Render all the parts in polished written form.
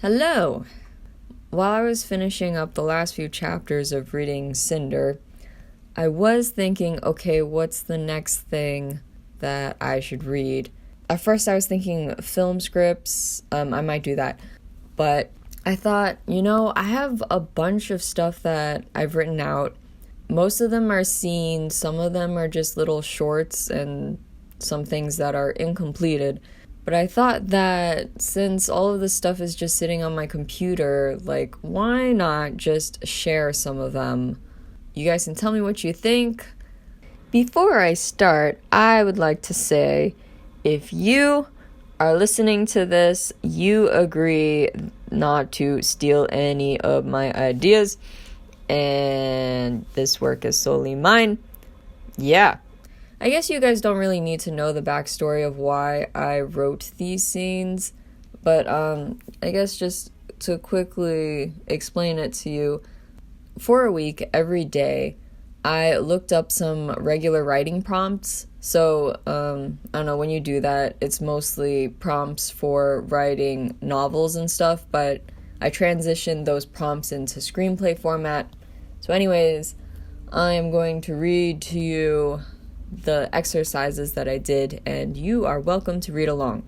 Hello! While I was finishing up the last few chapters of reading Cinder, I was thinking, okay, what's the next thing that I should read? At first I was thinking film scripts, I might do that, but I thought, I have a bunch of stuff that I've written out. Most of them are scenes, some of them are just little shorts, and some things that are incompleted. But I thought that since all of this stuff is just sitting on my computer, why not just share some of them? You guys can tell me what you think. Before I start, I would like to say, if you are listening to this, you agree not to steal any of my ideas, and this work is solely mine. Yeah. I guess you guys don't really need to know the backstory of why I wrote these scenes, but I guess just to quickly explain it to you, for a week, every day, I looked up some regular writing prompts. So, I don't know, when you do that, it's mostly prompts for writing novels and stuff, but I transitioned those prompts into screenplay format. So anyways, I am going to read to you the exercises that I did, and you are welcome to read along.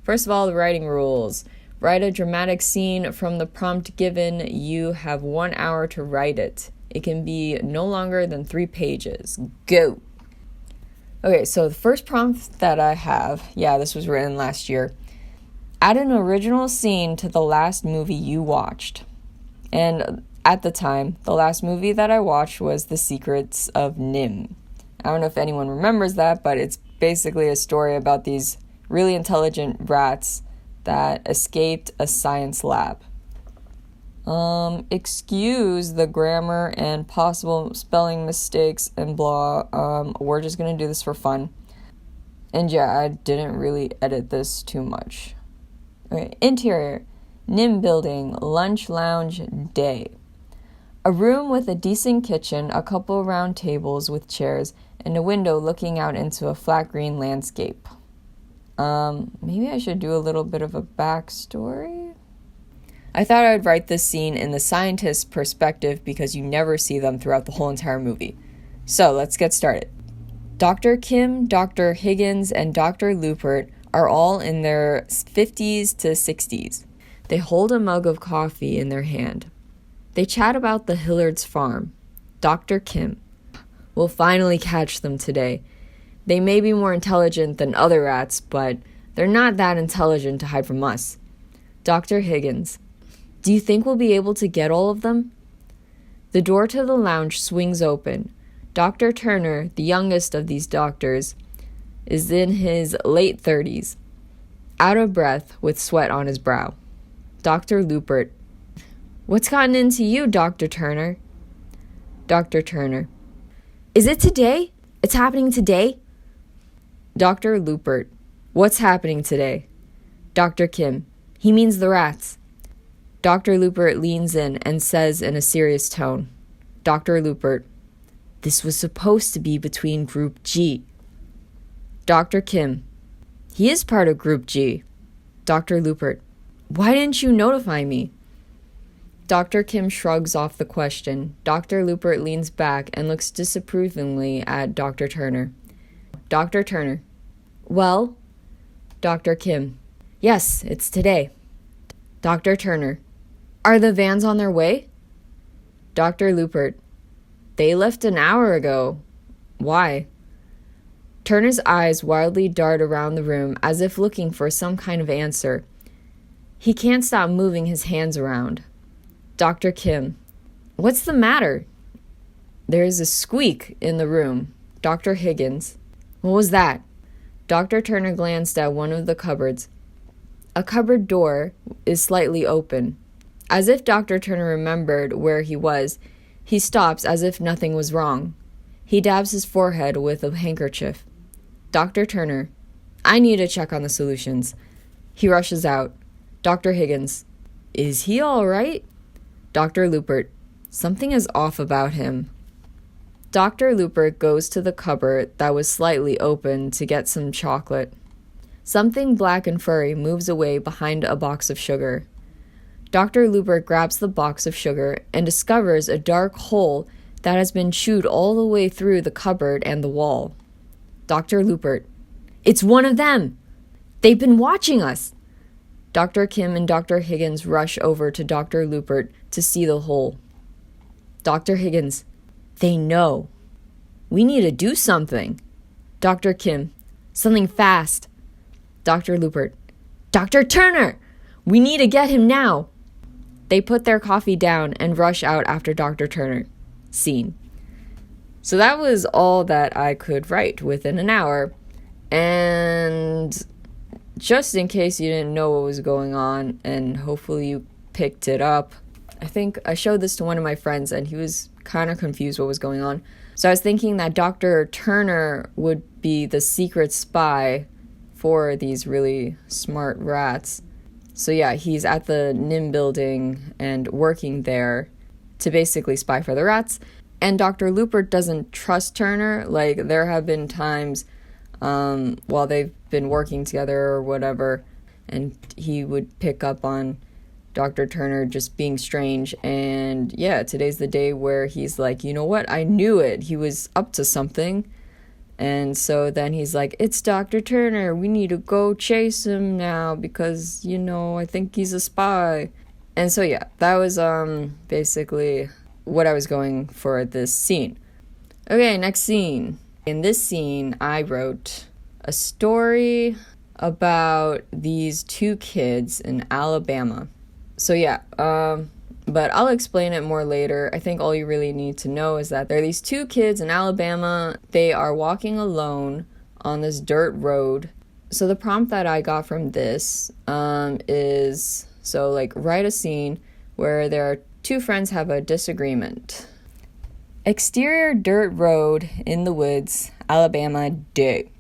First of all, the writing rules. Write a dramatic scene from the prompt given. You have 1 hour to write it. It can be no longer than 3 pages. Go! Okay, so the first prompt that I have, this was written last year. Add an original scene to the last movie you watched. And at the time, the last movie that I watched was The Secrets of NIMH. I don't know if anyone remembers that, but it's basically a story about these really intelligent rats that escaped a science lab. Excuse the grammar and possible spelling mistakes and blah. We're just gonna do this for fun. And I didn't really edit this too much. Okay, interior, NIMH building, lunch lounge, day. A room with a decent kitchen, a couple round tables with chairs, and a window looking out into a flat green landscape. Maybe I should do a little bit of a backstory? I thought I would write this scene in the scientist's perspective because you never see them throughout the whole entire movie. So, let's get started. Dr. Kim, Dr. Higgins, and Dr. Lupert are all in their 50s to 60s. They hold a mug of coffee in their hand. They chat about the Hillards farm. Dr. Kim. We'll finally catch them today. They may be more intelligent than other rats, but they're not that intelligent to hide from us. Dr. Higgins. Do you think we'll be able to get all of them? The door to the lounge swings open. Dr. Turner, the youngest of these doctors, is in his late 30s, out of breath with sweat on his brow. Dr. Lupert. What's gotten into you, Dr. Turner? Dr. Turner. Is it today? It's happening today? Dr. Lupert. What's happening today? Dr. Kim. He means the rats. Dr. Lupert leans in and says in a serious tone. Dr. Lupert. This was supposed to be between Group G. Dr. Kim. He is part of Group G. Dr. Lupert. Why didn't you notify me? Dr. Kim shrugs off the question. Dr. Lupert leans back and looks disapprovingly at Dr. Turner. Dr. Turner. Well? Dr. Kim. Yes, it's today. Dr. Turner. Are the vans on their way? Dr. Lupert. They left an hour ago. Why? Turner's eyes wildly dart around the room as if looking for some kind of answer. He can't stop moving his hands around. Dr. Kim. What's the matter? There is a squeak in the room. Dr. Higgins. What was that? Dr. Turner glanced at one of the cupboards. A cupboard door is slightly open. As if Dr. Turner remembered where he was, he stops as if nothing was wrong. He dabs his forehead with a handkerchief. Dr. Turner. I need to check on the solutions. He rushes out. Dr. Higgins. Is he all right? Dr. Lupert. Something is off about him. Dr. Lupert goes to the cupboard that was slightly open to get some chocolate. Something black and furry moves away behind a box of sugar. Dr. Lupert grabs the box of sugar and discovers a dark hole that has been chewed all the way through the cupboard and the wall. Dr. Lupert, it's one of them! They've been watching us! Dr. Kim and Dr. Higgins rush over to Dr. Lupert to see the hole. Dr. Higgins, they know. We need to do something. Dr. Kim, something fast. Dr. Lupert, Dr. Turner! We need to get him now! They put their coffee down and rush out after Dr. Turner. Scene. So that was all that I could write within an hour. And just in case you didn't know what was going on, and hopefully you picked it up, I think I showed this to one of my friends and he was kind of confused what was going on. So I was thinking that Dr. Turner would be the secret spy for these really smart rats. So yeah, he's at the NIMH building and working there to basically spy for the rats. And Dr. Lupert doesn't trust Turner. Like, there have been times while they've been working together or whatever, and he would pick up on Dr. Turner just being strange. And yeah, today's the day where he's like, you know what? I knew it. He was up to something. And so then he's like, it's Dr. Turner. We need to go chase him now because, you know, I think he's a spy. And so yeah, that was basically what I was going for this scene. Okay, next scene. In this scene, I wrote a story about these two kids in Alabama. So yeah, but I'll explain it more later. I think all you really need to know is that there are these two kids in Alabama. They are walking alone on this dirt road. So the prompt that I got from this is, so like, write a scene where there are two friends have a disagreement. Exterior dirt road in the woods, Alabama day.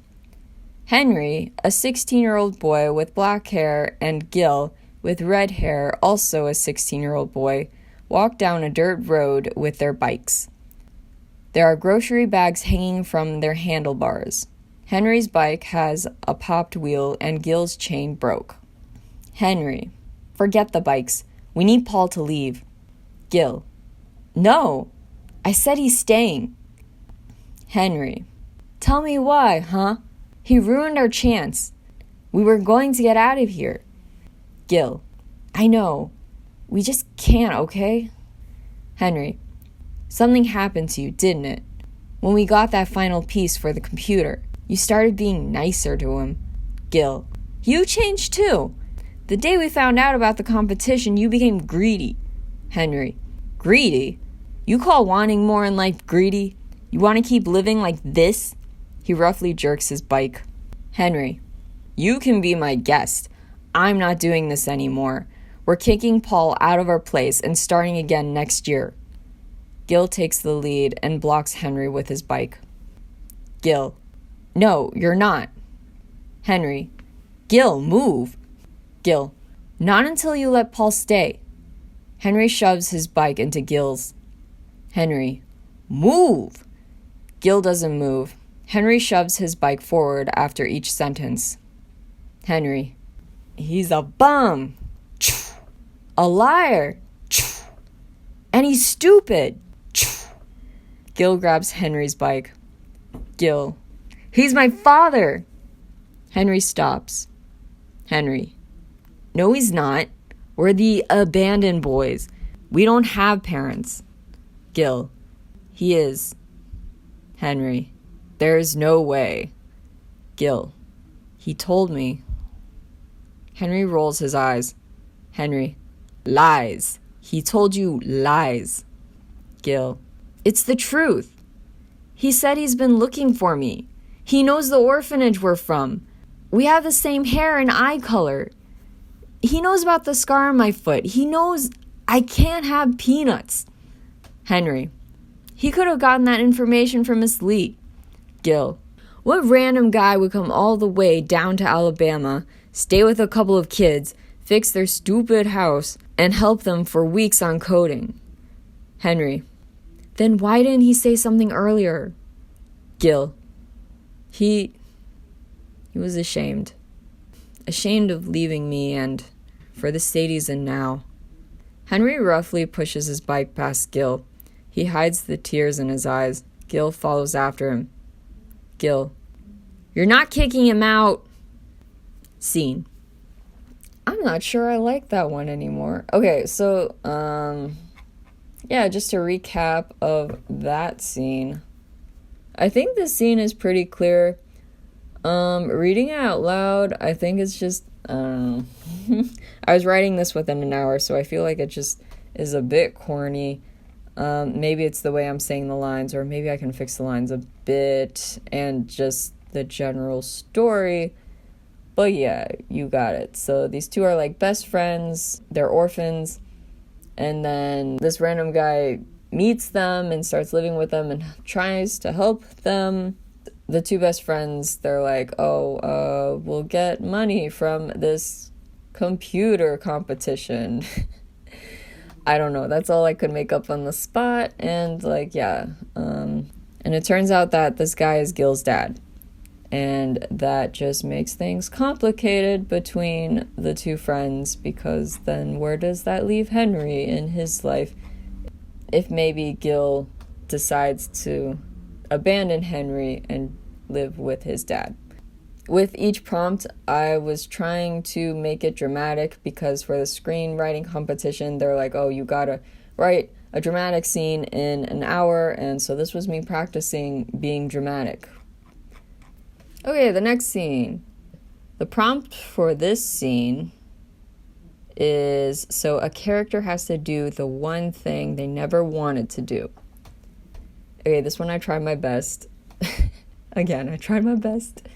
Henry, a 16-year-old boy with black hair, and Gil, with red hair, also a 16-year-old boy, walk down a dirt road with their bikes. There are grocery bags hanging from their handlebars. Henry's bike has a popped wheel and Gil's chain broke. Henry, forget the bikes. We need Paul to leave. Gil, no, I said he's staying. Henry, tell me why, huh? He ruined our chance. We were going to get out of here. Gil, I know. We just can't, okay? Henry, something happened to you, didn't it? When we got that final piece for the computer, you started being nicer to him. Gil, you changed too. The day we found out about the competition, you became greedy. Henry, greedy? You call wanting more in life greedy? You want to keep living like this? He roughly jerks his bike. Henry, you can be my guest. I'm not doing this anymore. We're kicking Paul out of our place and starting again next year. Gil takes the lead and blocks Henry with his bike. Gil, no, you're not. Henry, Gil, move. Gil, not until you let Paul stay. Henry shoves his bike into Gil's. Henry, move. Gil doesn't move. Henry shoves his bike forward after each sentence. Henry, he's a bum. A liar. And he's stupid. Gil grabs Henry's bike. Gil, he's my father. Henry stops. Henry, no, he's not. We're the abandoned boys. We don't have parents. Gil, he is. Henry, there's no way. Gil, he told me. Henry rolls his eyes. Henry, lies. He told you lies. Gil, it's the truth. He said he's been looking for me. He knows the orphanage we're from. We have the same hair and eye color. He knows about the scar on my foot. He knows I can't have peanuts. Henry, he could have gotten that information from Miss Lee. Gil, what random guy would come all the way down to Alabama, stay with a couple of kids, fix their stupid house, and help them for weeks on coding? Henry, then why didn't he say something earlier? Gil, he was ashamed. Ashamed of leaving me and for the state he's in now. Henry roughly pushes his bike past Gil. He hides the tears in his eyes. Gil follows after him. Gil. You're not kicking him out. Scene. I'm not sure I like that one anymore. Okay, so, yeah, just a recap of that scene. I think this scene is pretty clear. Reading it out loud, I think it's just, I don't know. I was writing this within an hour, so I feel like it just is a bit corny. Maybe it's the way I'm saying the lines, or maybe I can fix the lines a bit, and just the general story. But yeah, you got it. So these two are like best friends, they're orphans, and then this random guy meets them and starts living with them and tries to help them. The two best friends, they're like, we'll get money from this computer competition. I don't know, that's all I could make up on the spot, and like, yeah. And it turns out that this guy is Gil's dad. And that just makes things complicated between the two friends, because then where does that leave Henry in his life if maybe Gil decides to abandon Henry and live with his dad? With each prompt, I was trying to make it dramatic, because for the screenwriting competition, they're like, you gotta write a dramatic scene in an hour, and so this was me practicing being dramatic. Okay, the next scene. The prompt for this scene is, so a character has to do the one thing they never wanted to do. Okay, this one I tried my best. Again, I tried my best.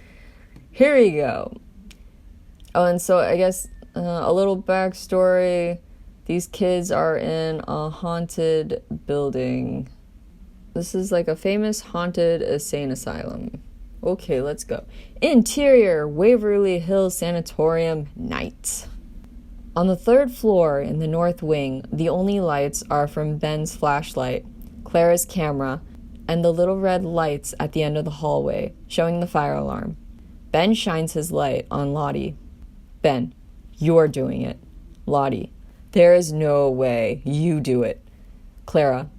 Here we go. Oh, and so I guess a little backstory. These kids are in a haunted building. This is like a famous haunted insane asylum. Okay, let's go. Interior, Waverly Hills Sanatorium, night. On the 3rd floor in the north wing, the only lights are from Ben's flashlight, Clara's camera, and the little red lights at the end of the hallway, showing the fire alarm. Ben shines his light on Lottie. Ben, you're doing it. Lottie, there is no way. You do it. Clara,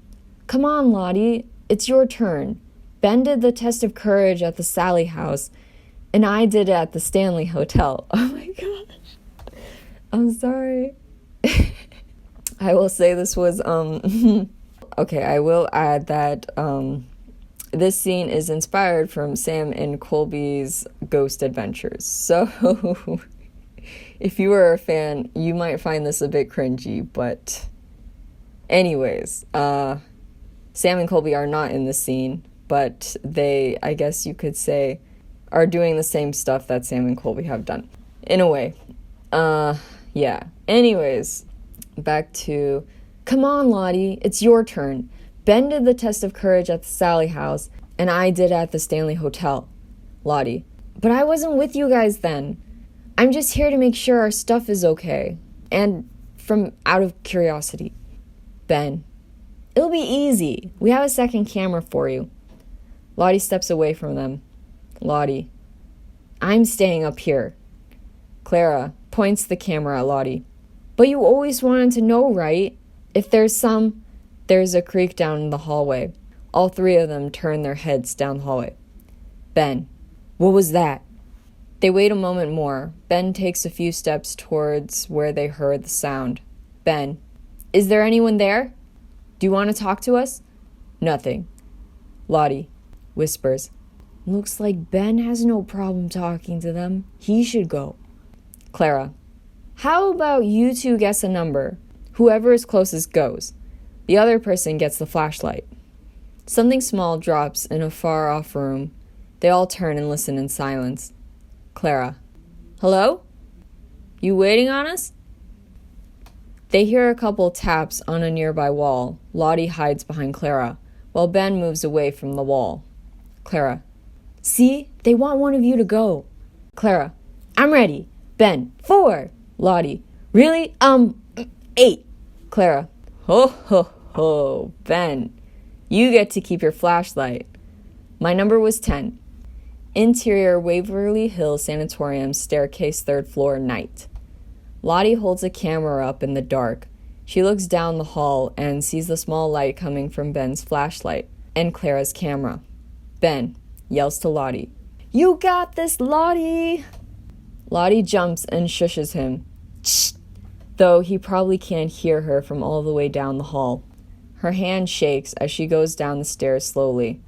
come on, Lottie. It's your turn. Ben did the test of courage at the Sally house, and I did it at the Stanley Hotel. Oh my gosh. I'm sorry. I will say this was, okay, I will add that, this scene is inspired from Sam and Colby's Ghost Adventures. So, if you are a fan, you might find this a bit cringy, but anyways, Sam and Colby are not in the scene, but they, I guess you could say, are doing the same stuff that Sam and Colby have done. In a way. Yeah. Anyways, back to, come on, Lottie, it's your turn. Ben did the test of courage at the Sally house, and I did at the Stanley Hotel. Lottie, but I wasn't with you guys then. I'm just here to make sure our stuff is okay. And from out of curiosity. Ben, it'll be easy. We have a second camera for you. Lottie steps away from them. Lottie, I'm staying up here. Clara points the camera at Lottie. But you always wanted to know, right? If there's a creak down in the hallway. All three of them turn their heads down the hallway. Ben, what was that? They wait a moment more. Ben takes a few steps towards where they heard the sound. Ben, is there anyone there? Do you want to talk to us? Nothing. Lottie whispers, looks like Ben has no problem talking to them. He should go. Clara, how about you two guess a number? Whoever is closest goes. The other person gets the flashlight. Something small drops in a far-off room. They all turn and listen in silence. Clara, hello? You waiting on us? They hear a couple taps on a nearby wall. Lottie hides behind Clara, while Ben moves away from the wall. Clara, see? They want one of you to go. Clara, I'm ready. Ben, 4. Lottie, really? 8. Clara, ho ho ho. Ben, you get to keep your flashlight. My number was 10. Interior Waverly Hills Sanatorium, staircase 3rd floor, night. Lottie holds a camera up in the dark. She looks down the hall and sees the small light coming from Ben's flashlight and Clara's camera. Ben yells to Lottie, "You got this, Lottie!" Lottie jumps and shushes him, "Shh," though he probably can't hear her from all the way down the hall. Her hand shakes as she goes down the stairs slowly.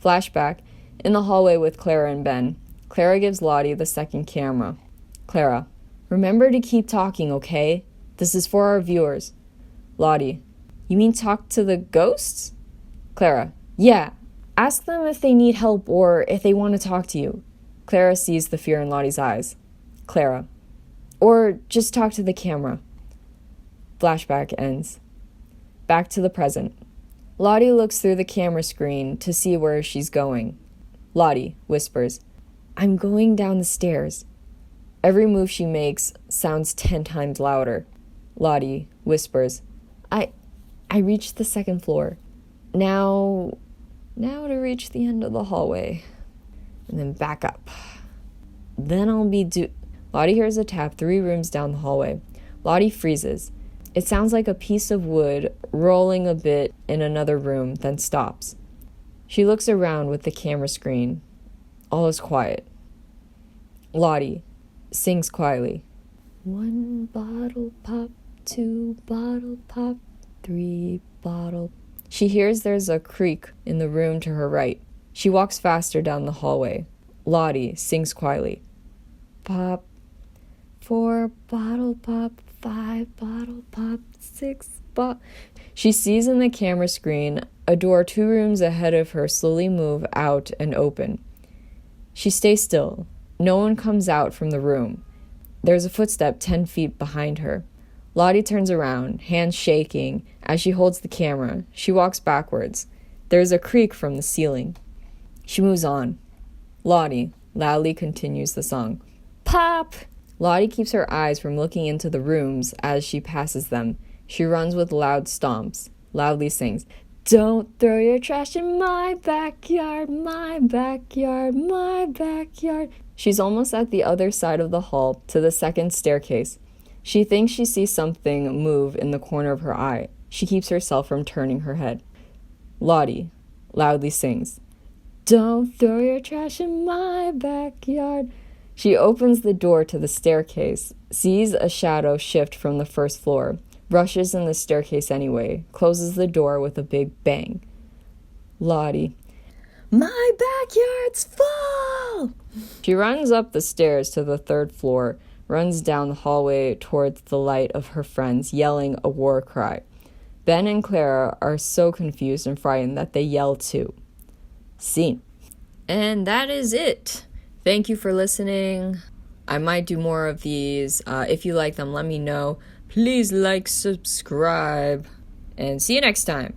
Flashback, in the hallway with Clara and Ben. Clara gives Lottie the second camera. Clara, remember to keep talking, okay? This is for our viewers. Lottie, you mean talk to the ghosts? Clara, yeah. Ask them if they need help or if they want to talk to you. Clara sees the fear in Lottie's eyes. Clara, or just talk to the camera. Flashback ends. Back to the present. Lottie looks through the camera screen to see where she's going. Lottie whispers, "I'm going down the stairs." Every move she makes sounds 10 times louder. Lottie whispers, I reached the second floor. Now to reach the end of the hallway. And then back up. Then I'll be Lottie hears a tap 3 rooms down the hallway. Lottie freezes. It sounds like a piece of wood rolling a bit in another room, then stops. She looks around with the camera screen. All is quiet. Lottie sings quietly. 1 bottle pop, 2 bottle pop, 3 bottle. She hears there's a creak in the room to her right. She walks faster down the hallway. Lottie sings quietly. Pop, 4 bottle pop, 5 bottle pop, 6 bottle. She sees in the camera screen a door 2 rooms ahead of her slowly move out and open. She stays still. No one comes out from the room. There's a footstep 10 feet behind her. Lottie turns around, hands shaking, as she holds the camera. She walks backwards. There's a creak from the ceiling. She moves on. Lottie loudly continues the song. Pop! Lottie keeps her eyes from looking into the rooms as she passes them. She runs with loud stomps, loudly sings, "Don't throw your trash in my backyard, my backyard, my backyard." She's almost at the other side of the hall to the second staircase. She thinks she sees something move in the corner of her eye. She keeps herself from turning her head. Lottie loudly sings, "Don't throw your trash in my backyard." She opens the door to the staircase, sees a shadow shift from the first floor, rushes in the staircase anyway, closes the door with a big bang. Lottie, "My backyard's full!" She runs up the stairs to the 3rd floor, runs down the hallway towards the light of her friends, yelling a war cry. Ben and Clara are so confused and frightened that they yell too. Scene. And that is it. Thank you for listening. I might do more of these. If you like them, let me know. Please like, subscribe, and see you next time.